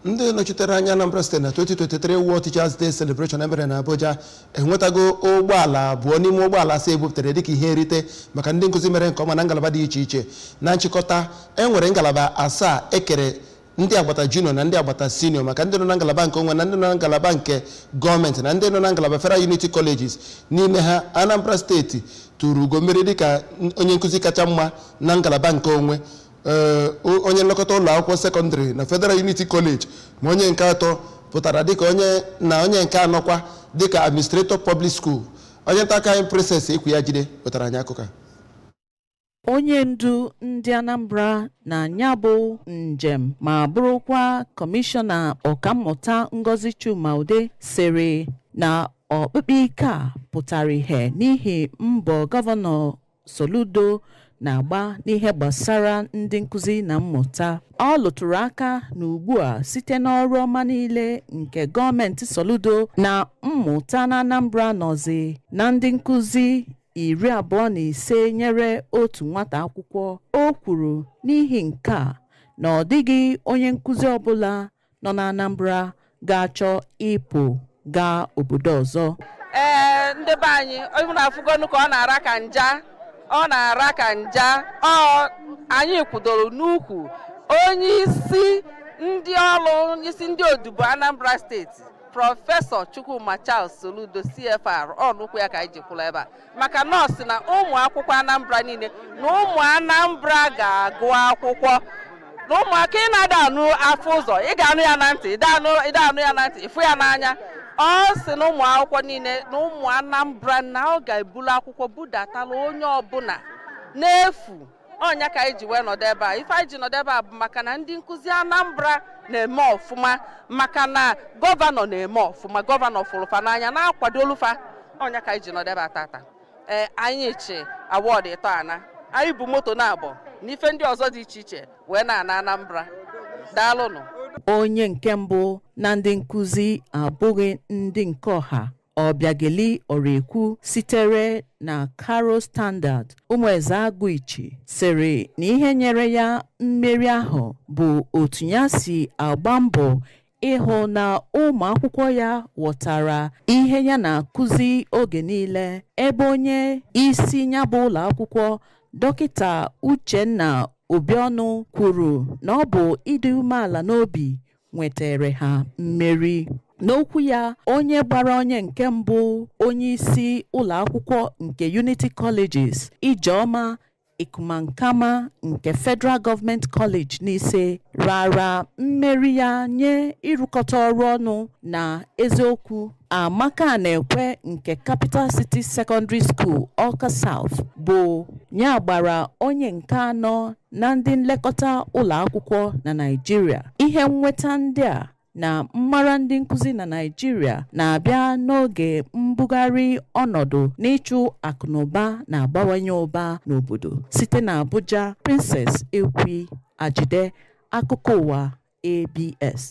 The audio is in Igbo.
ndị nọchitere anya Anambra State na 2023 World Teachers Day Celebration emere na Abuja enwetago ụgbọala abụọ n'ime ụgbọala asaa ebupụtara dịka ihe nrite maka ndị nkụzi mere nke ọma na ngalaba dị iche iche. Na nchịkọta enwere ngalaba asaa ekere ndị agbata junior na ndị agbata senior maka ndị nọ na ngalaba nke onwe na ndị nọ na ngalaba nke gọọmenti na ndị nọ na ngalaba Federal Unity Colleges. N'ime ha Anambra State tụrụ ugo mmeri dịka onye nkụzi kacha mma na ngalaba nke onwe, onye nlekọta ụlọ akwụkwọ sekọndịrị na Federal Unity College, ma onye nke atọ pụtara dịka onye nke anọkwa dịka Administrator Public School. Onye nta aka anyị Princess Ekwu ya jide wetara anyị akụkọ. Onye ndu ndị Anambra na nyabụ njem ma bụrụkwa kọmishọna ọkammụta Ngozi Chumaude sịrị na ọkpụkpụ ike a pụtara ihe n'ihi mbọ gọvanọ Soludo na-agba n'ihe gbasara ndị nkụzi na mmụta. Ọ lụtụrụ aka na ugbu a site n'ọrụ ọma niile nke gọọmenti Soludo na mmụta na Anambra nọzi na ndị nkụzi 25 nyere otu nwata akwụkwọ. O kwuru n'ihi nke a na ọ dịghị onye nkụzi ọbụla nọ na Anambra ga-achọ ịpụ gaa obodo ọzọ. Ndị be anyị onye na-afụgonu ka ọ na-ara ka nja, ọ na-ara ka nja. Anyị kwudoro n'ukwu onye isi ndị ọrụ, onye isi ndị odibo Anambra steeti Prọfesọ Chukwuma Charles Soludo CFR ọnụkwu ya ka anyị jikwula ebe a maka nọọsụ na ụmụ akwụkwọ Anambra niile na ụmụ Anambra ga-agụ akwụkwọ na ụmụaka ị na-ada anụ afọ ụzọ ị ga-anụ ya na ntị, ị da-anụ ya na ntị, ịfụ ya n'anya. Ọ sị na ụmụ akwụkwọ niile na ụmụ Anambra na ọ ga-ebulu akwụkwọ budatala onye ọbụla n'efu. Ọnya ka anyị ji wee nọdụ ebe a. Ife anyị ji nọdụ ebe a bụ maka na ndị nkụzi Anambra na-eme ọfụma, maka na gọvanọ na-eme ọfụma, gọvanọ fụrụfa n'anya na-akwado olufa. Ọnya ka anyị ji nọdụ ebe a tata. Anyị chi awọdụ ịtọ ana, anyị bụ moto na-abọ n'ife ndị ọzọ dị iche iche wee na-ana Anambra. Daalụnụ. Onye nke mbụ na ndị nkụzi abụghị ndị nke ọha, Ọbịageli Ọrekwu sitere na Karo Standard Ụmụeze Agụichi sịrị na ihe nyere ya mmeri ahụ bụ otu ya si agba mbọ ịhụ na ụmụ akwụkwọ ya ghọtara ihe ya na-akụzi oge niile, ebe onye isi nyabụ ụlọ akwụkwọ Dọkịta Uchenna Obiọnụ kwuru na ọ bụ ịdị umeala n'obi nwetere ha mmeri. N'okwu ya, onye gbara onye nke mbụ onye isi ụlọ akwụkwọ nke Unity Colleges Ijeọma Ikumankama nke Federal Government College n'Ise rara mmeri ya nye ịrụkọta ọrụ ọnụ na eziokwu. Amaka na-ekwe nke Capital City Secondary School Awka South bụ ya gbara onye nke anọ na ndị nlekọta ụlọ akwụkwọ na Naịjirịa. Ihe nnweta ndị a na mmara ndị nkụzi na Naịjirịa na-abịa n'oge mbugharị ọnọdụ n'ịchụ akụnụba na-abawanye ụba n'obodo. Site na Abuja, Princess Ekwu Ajide, akụkọ ụwa ABS.